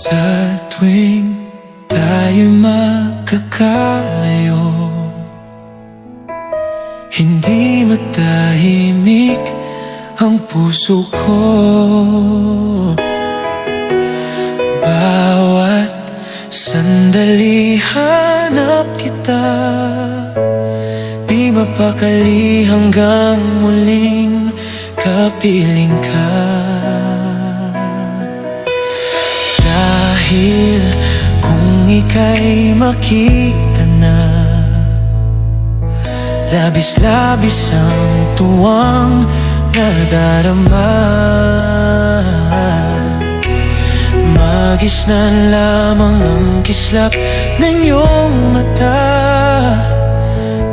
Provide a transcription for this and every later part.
Sa tuwing tayo'y magkakalayo, hindi matahimik ang puso ko. Bawat sandali hanap kita, di mapakali hanggang muling kapiling ka. Dahil kung ika'y makita na, labis-labis ang tuwang nadarama. Magis na lamang ang kislap ng iyong mata,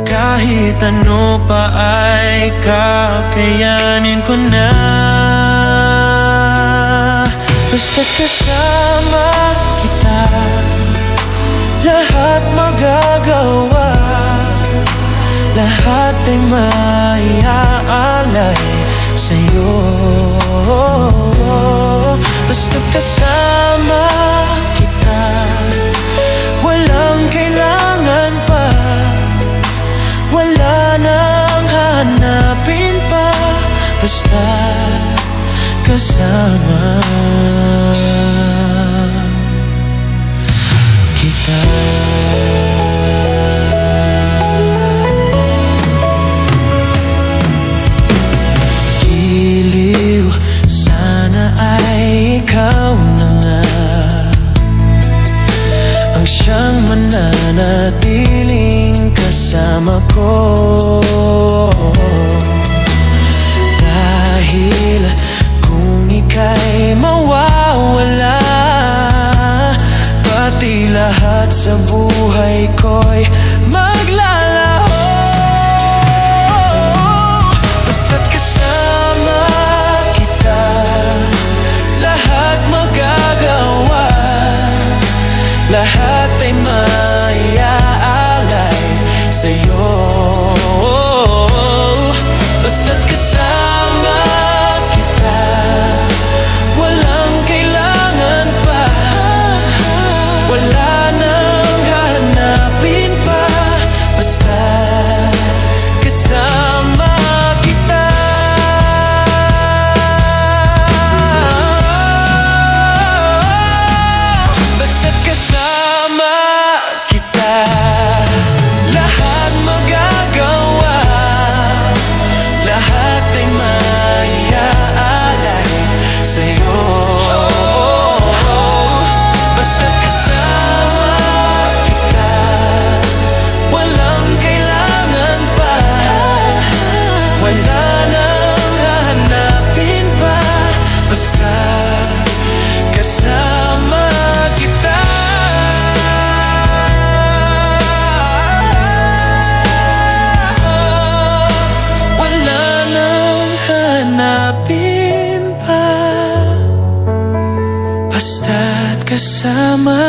kahit ano pa ay kakayanin ko na. Basta't kasama kita, lahat magagawa, lahat ay maiaalay sa'yo. Basta't kasama kita, walang kailangan pa, wala nang hanapin pa. Basta kasama kita. Giliw, sana ay ikaw na nga ang siyang mananatiling kasama ko. Dahil kung ika'y mawawala, pati lahat sa buhay ko'y maglalaho. Basta't kasama kita, lahat magagawa, lahat ay maiaalay sa'yo. Basta't kasama kita, walang kailangan pa, wala nang hanapin pa. Basta kasama kita. Basta't kasama kita, lahat magagawa, lahat ay maiaalay sa'yo. Basta't kasama kita, walang kailangan pa, wala nang hahanapin pa. Basta kasama kita. Wala nang hanapin pa, basta't kasama